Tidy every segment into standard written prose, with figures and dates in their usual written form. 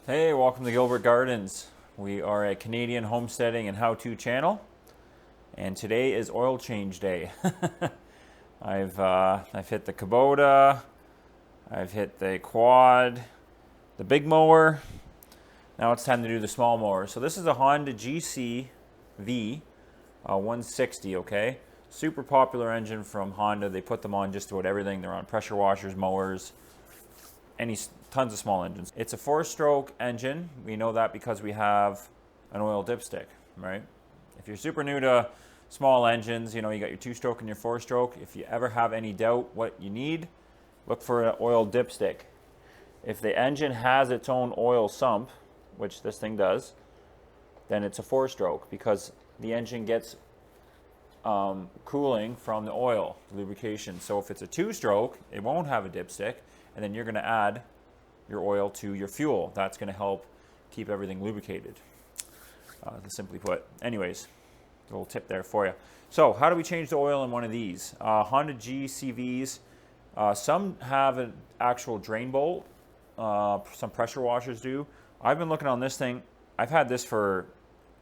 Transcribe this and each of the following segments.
Hey, welcome to Gilbert Gardens. We are a Canadian homesteading and how-to channel, and today is oil change day. I've hit the Kubota, I've hit the quad, the big mower. Now it's time to do the small mower. So this is a Honda GCV 160. Okay, super popular engine from Honda. They put them on just about everything. They're on pressure washers, mowers, tons of small engines. It's a 4-stroke engine. We know that because we have an oil dipstick, right? If you're super new to small engines, you know, you got your 2-stroke and your 4-stroke. If you ever have any doubt what you need, look for an oil dipstick. If the engine has its own oil sump, which this thing does, then it's a 4-stroke because the engine gets cooling from the oil, the lubrication. So if it's a 2-stroke, it won't have a dipstick, and then you're going to add your oil to your fuel. That's going to help keep everything lubricated, simply put. Anyways, a little tip there for you. So how do we change the oil in one of these? Honda GCVs, some have an actual drain bolt. Some pressure washers do. I've been looking on this thing. I've had this for,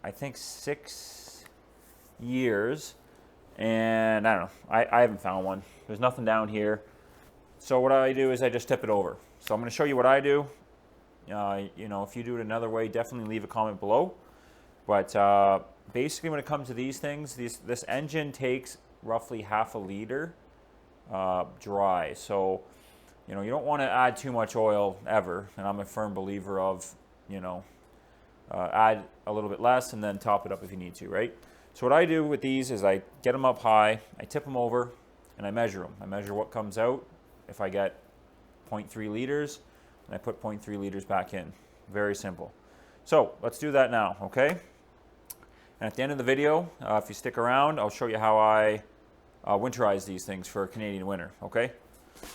I think, 6 years, and I don't know. I haven't found one. There's nothing down here. So what I do is I just tip it over. So I'm going to show you what I do. You know, if you do it another way, definitely leave a comment below. But basically, when it comes to these things, this engine takes roughly half a liter dry. So, you know, you don't want to add too much oil ever. And I'm a firm believer of, you know, add a little bit less and then top it up if you need to, right? So what I do with these is I get them up high, I tip them over, and I measure them. I measure what comes out. If I get 0.3 liters, and I put 0.3 liters back in. Very simple. So let's do that now, okay? And at the end of the video, if you stick around, I'll show you how I winterize these things for Canadian winter, okay?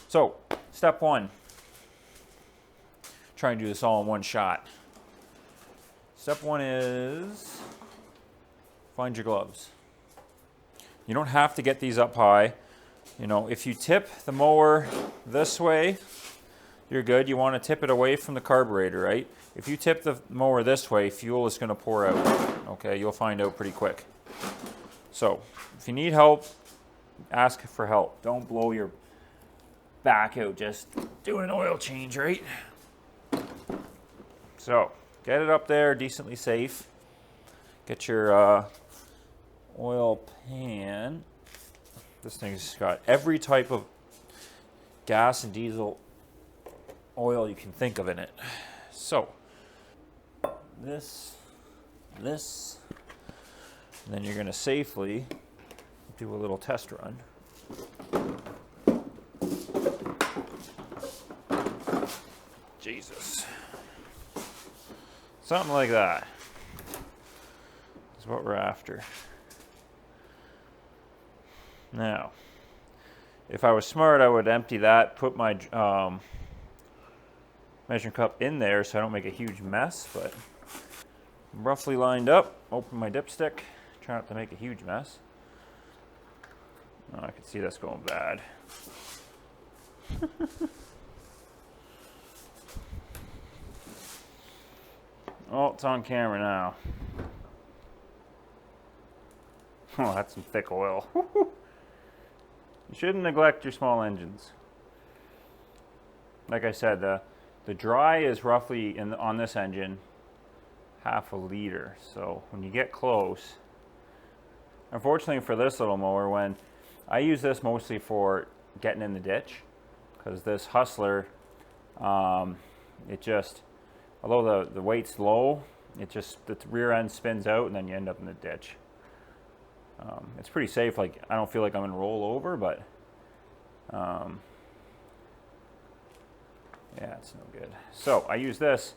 So, step one. Try and do this all in one shot. Step one is find your gloves. You don't have to get these up high. You know, if you tip the mower this way, you're good. You want to tip it away from the carburetor, right? If you tip the mower this way, fuel is going to pour out. Okay, you'll find out pretty quick. So, if you need help, ask for help. Don't blow your back out just doing an oil change, right? So, get it up there decently safe. Get your oil pan. This thing's got every type of gas and diesel oil you can think of in it. So, this, and then you're going to safely do a little test run. Jesus. Something like that is what we're after. Now, if I was smart, I would empty that, put my measuring cup in there so I don't make a huge mess, but I'm roughly lined up. Open my dipstick, try not to make a huge mess. Oh, I can see that's going bad. Oh, it's on camera now. Oh, that's some thick oil. You shouldn't neglect your small engines. Like I said, the dry is roughly, on this engine, half a liter. So when you get close, unfortunately for this little mower, when I use this mostly for getting in the ditch, because this Hustler, it just, although the weight's low, it just, the rear end spins out and then you end up in the ditch. It's pretty safe. Like, I don't feel like I'm gonna roll over, but yeah, it's no good. So I use this,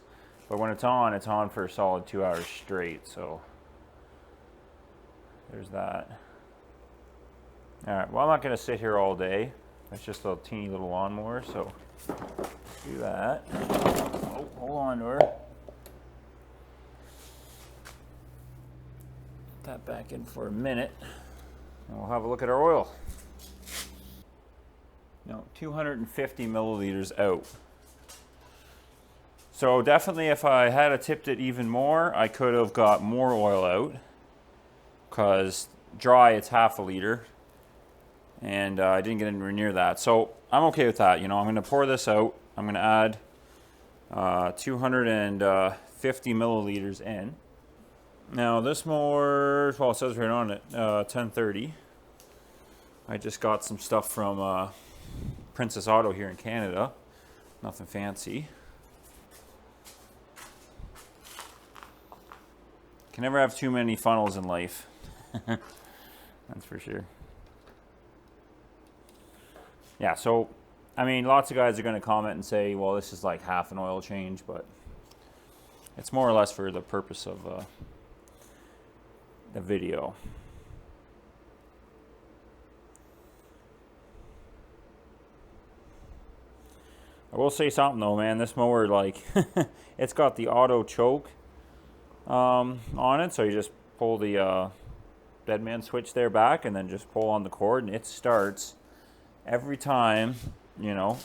but when it's on for a solid 2 hours straight. So there's that. All right, well, I'm not gonna sit here all day. It's just a teeny little lawnmower, so do that. Oh, hold on to her. Put that back in for a minute, and we'll have a look at our oil. Now, 250 milliliters out. So definitely if I had tipped it even more, I could have got more oil out, because dry it's half a liter, and I didn't get anywhere near that. So I'm okay with that. You know, I'm going to pour this out. I'm going to add 250 milliliters in. Now this mower, well, it says right on it, 1030. I just got some stuff from Princess Auto here in Canada. Nothing fancy. Can never have too many funnels in life. That's for sure. Yeah, so, I mean, lots of guys are going to comment and say, well, this is like half an oil change, but it's more or less for the purpose of the video. I will say something though, man. This mower, like, it's got the auto choke on it, so you just pull the dead man switch there back and then just pull on the cord and it starts every time. You know,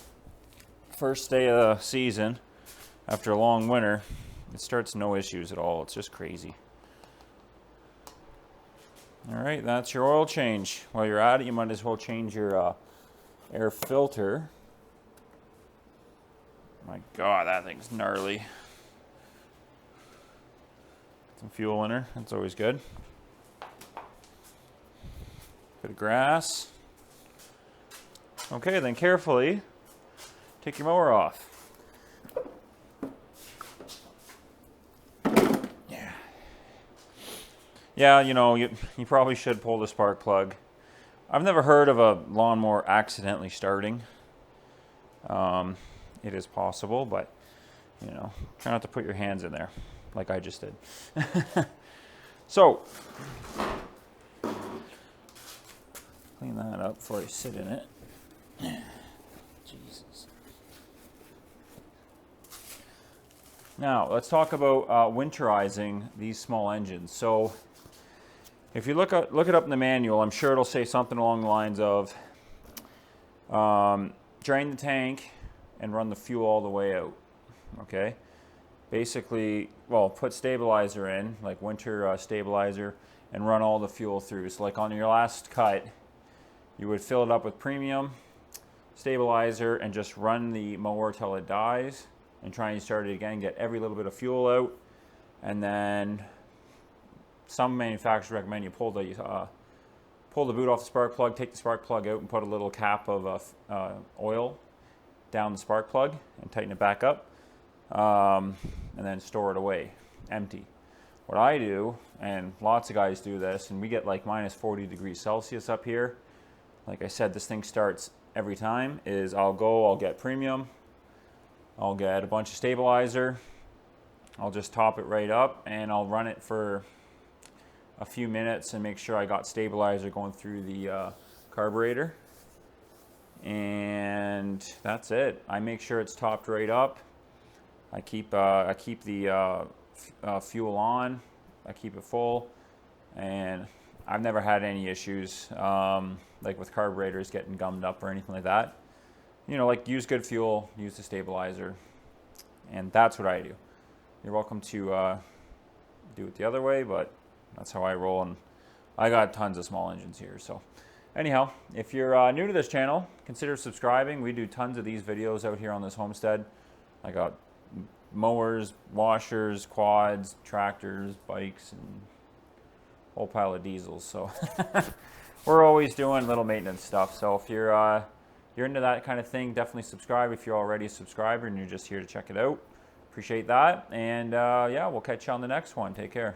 first day of the season after a long winter, it starts no issues at all. It's just crazy. All right, that's your oil change. While you're at it, you might as well change your air filter. My God, that thing's gnarly. Some fuel in her, that's always good. Bit of grass. Okay, then carefully take your mower off. Yeah, you know, you probably should pull the spark plug. I've never heard of a lawnmower accidentally starting. It is possible, but, you know, try not to put your hands in there like I just did. So, clean that up before I sit in it. Jesus. Now, let's talk about winterizing these small engines. So, if you look it up in the manual, I'm sure it'll say something along the lines of drain the tank and run the fuel all the way out. Okay? Basically, well, put stabilizer in, like winter stabilizer, and run all the fuel through. So like on your last cut, you would fill it up with premium stabilizer and just run the mower till it dies and try and start it again, get every little bit of fuel out, and then some manufacturers recommend you pull the boot off the spark plug, take the spark plug out and put a little cap of oil down the spark plug and tighten it back up, and then store it away empty. What I do, and lots of guys do this, and we get like minus 40 degrees Celsius up here. Like I said, this thing starts every time, is I'll get premium, I'll get a bunch of stabilizer, I'll just top it right up, and I'll run it for a few minutes and make sure I got stabilizer going through the carburetor. And that's it. I make sure it's topped right up. I keep the fuel on. I keep it full, and I've never had any issues like with carburetors getting gummed up or anything like that. You know, like use good fuel, use the stabilizer, and that's what I do. You're welcome to do it the other way, but that's how I roll, and I got tons of small engines here. So anyhow, if you're new to this channel, consider subscribing. We do tons of these videos out here on this homestead. I got mowers, washers, quads, tractors, bikes, and a whole pile of diesels. So we're always doing little maintenance stuff. So if you're into that kind of thing, definitely subscribe if you're already a subscriber and you're just here to check it out. Appreciate that. And yeah, we'll catch you on the next one. Take care.